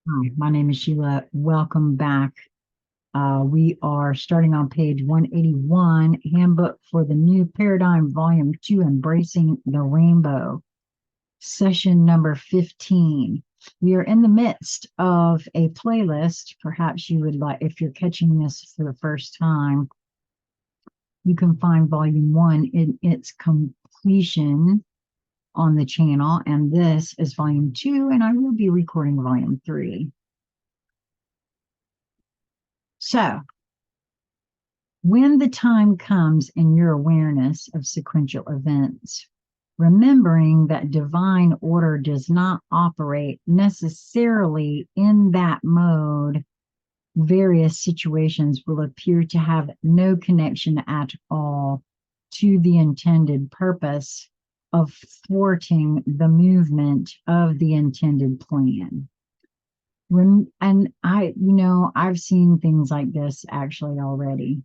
Hi, my name is Sheila. Welcome back. We are starting on page 181, Handbook for the New Paradigm, Volume 2, Embracing the Rainbow, session number 15. We are in the midst of a playlist. Perhaps you would like, if you're catching this for the first time, you can find Volume 1 in its completion on the channel, and this is Volume 2, and I will be recording Volume 3. So, when the time comes in your awareness of sequential events, remembering that divine order does not operate necessarily in that mode, various situations will appear to have no connection at all to the intended purpose of thwarting the movement of the intended plan. And I've seen things like this actually already.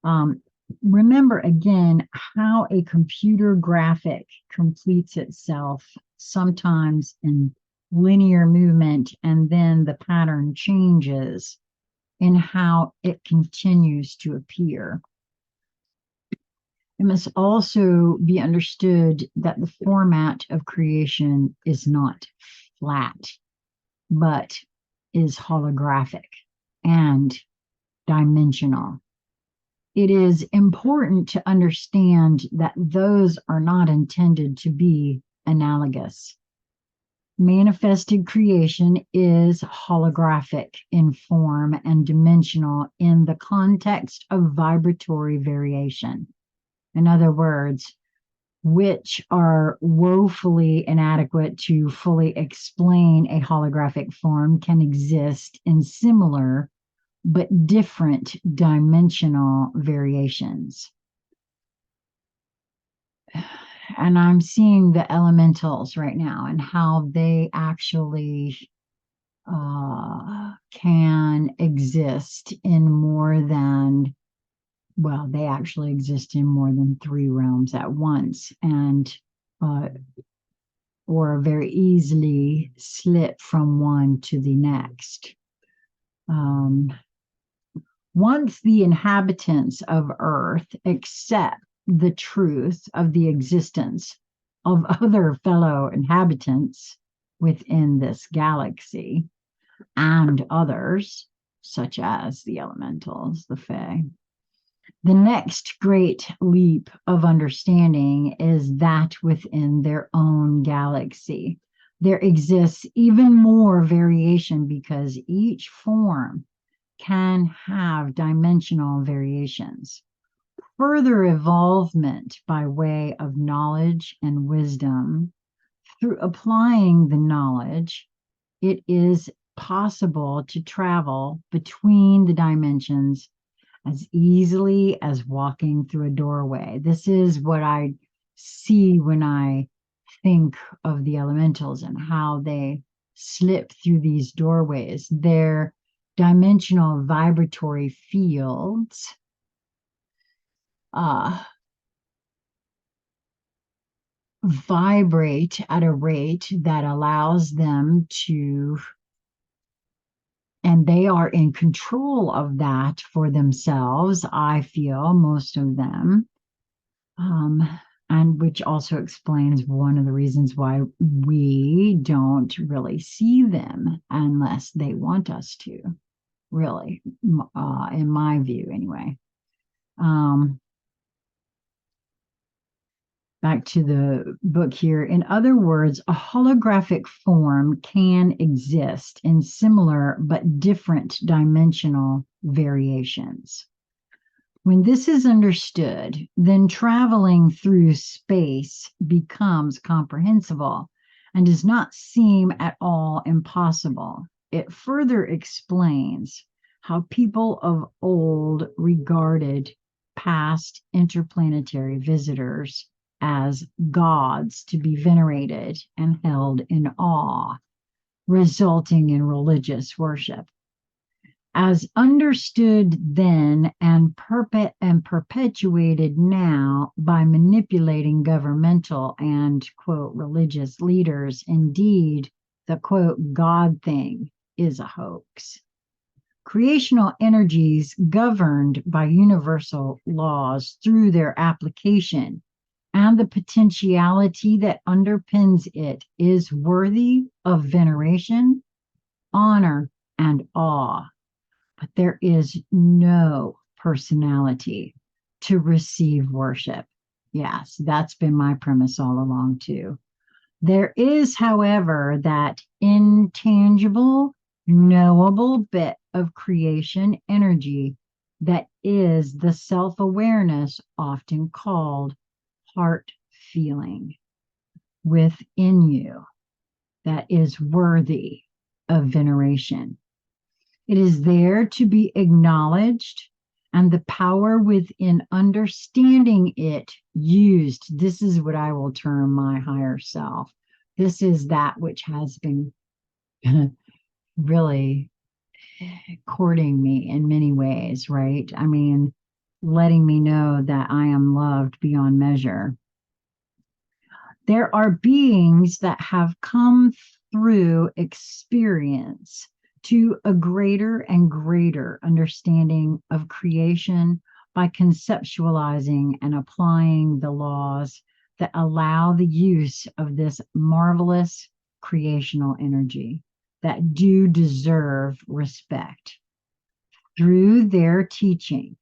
Um, Remember again how a computer graphic completes itself, sometimes in linear movement, and then the pattern changes in how it continues to appear. It must also be understood that the format of creation is not flat, but is holographic and dimensional. It is important to understand that those are not intended to be analogous. Manifested creation is holographic in form and dimensional in the context of vibratory variation. In other words, which are woefully inadequate to fully explain a holographic form can exist in similar but different dimensional variations. And I'm seeing the elementals right now and how they actually can exist in more than, well, they actually exist in more than three realms at once, and or very easily slip from one to the next. Once the inhabitants of Earth accept the truth of the existence of other fellow inhabitants within this galaxy and others, such as the elementals, the Fae, the next great leap of understanding is that within their own galaxy. There exists even more variation because each form can have dimensional variations. Further evolvement by way of knowledge and wisdom, through applying the knowledge, it is possible to travel between the dimensions as easily as walking through a doorway. This is what I see when I think of the elementals and how they slip through these doorways. They're dimensional vibratory fields vibrate at a rate that allows them to, and they are in control of that for themselves, I feel, most of them. And which also explains one of the reasons why we don't really see them unless they want us to, really, in my view, anyway. Back to the book here. In other words, a holographic form can exist in similar but different dimensional variations. When this is understood, then traveling through space becomes comprehensible and does not seem at all impossible. It further explains how people of old regarded past interplanetary visitors as gods to be venerated and held in awe, resulting in religious worship. As understood then and perpetuated now by manipulating governmental and, quote, religious leaders, indeed, the, quote, God thing is a hoax. Creational energies governed by universal laws through their application and the potentiality that underpins it is worthy of veneration, honor, and awe. But there is no personality to receive worship. Yes, that's been my premise all along, too. There is, however, that intangible, knowable bit of creation energy that is the self awareness often called heart feeling within you that is worthy of veneration. It is there to be acknowledged, and the power within understanding it used. This is what I will term my higher self. This is that which has been really courting me in many ways, right? I mean, letting me know that I am loved beyond measure. There are beings that have come through experience to a greater and greater understanding of creation by conceptualizing and applying the laws that allow the use of this marvelous creational energy that do deserve respect. Through their teaching,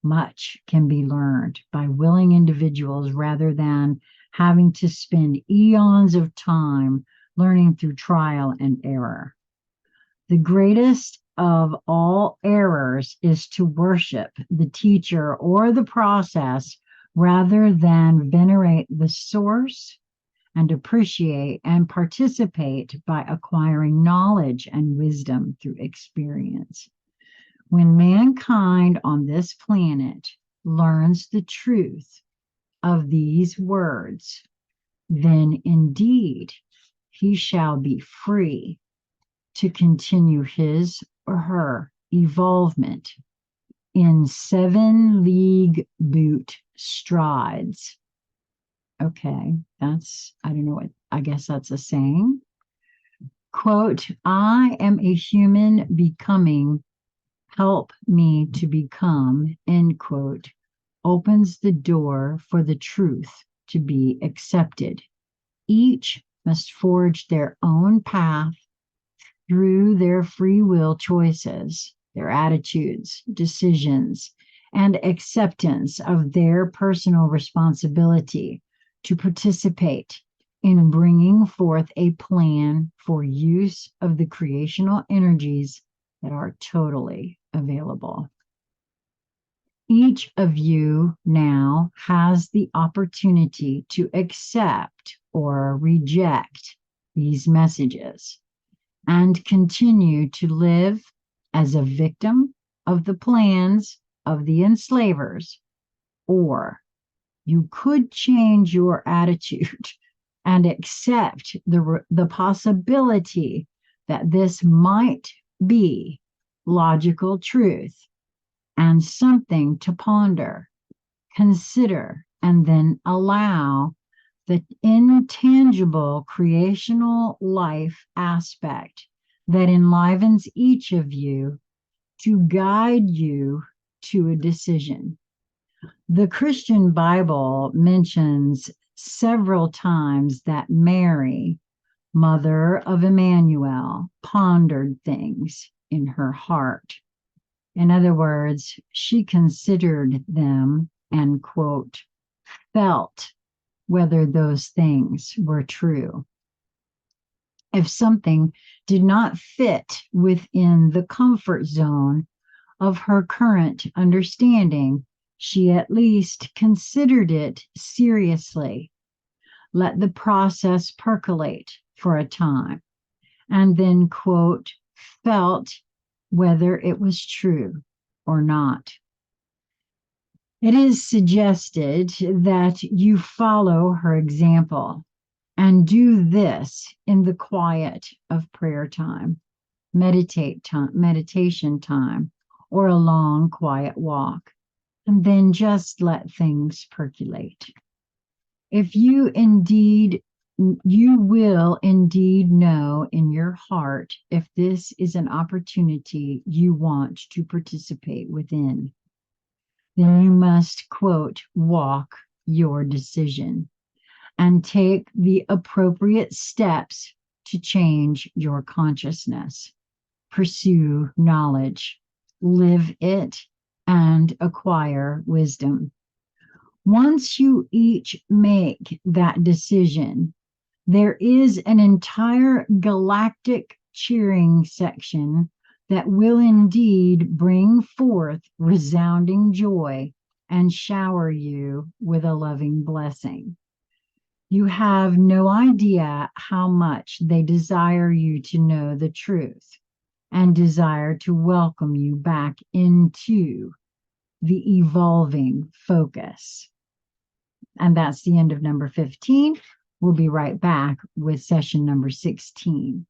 much can be learned by willing individuals rather than having to spend eons of time learning through trial and error. The greatest of all errors is to worship the teacher or the process rather than venerate the source and appreciate and participate by acquiring knowledge and wisdom through experience. When mankind on this planet learns the truth of these words, then indeed he shall be free to continue his or her evolvement in 7-league boot strides. Okay, I don't know I guess that's a saying. Quote, I am a human becoming, help me to become, end quote, opens the door for the truth to be accepted. Each must forge their own path through their free will choices, their attitudes, decisions, and acceptance of their personal responsibility to participate in bringing forth a plan for use of the creational energies that are totally available. Each of you now has the opportunity to accept or reject these messages and continue to live as a victim of the plans of the enslavers, or you could change your attitude and accept the possibility that this might be logical truth and something to ponder, consider, and then allow the intangible creational life aspect that enlivens each of you to guide you to a decision. The Christian Bible mentions several times that Mary, mother of Emmanuel, pondered things in her heart. In other words, she considered them and, quote, felt whether those things were true. If something did not fit within the comfort zone of her current understanding, she at least considered it seriously, let the process percolate for a time, and then, quote, felt whether it was true or not. It is suggested that you follow her example and do this in the quiet of prayer time, meditation time, or a long, quiet walk, and then just let things percolate. If you indeed you will indeed know in your heart if this is an opportunity you want to participate within. Then you must, quote, walk your decision and take the appropriate steps to change your consciousness. Pursue knowledge, live it, and acquire wisdom. Once you each make that decision, there is an entire galactic cheering section that will indeed bring forth resounding joy and shower you with a loving blessing. You have no idea how much they desire you to know the truth and desire to welcome you back into the evolving focus. And that's the end of number 15. We'll be right back with session number 16.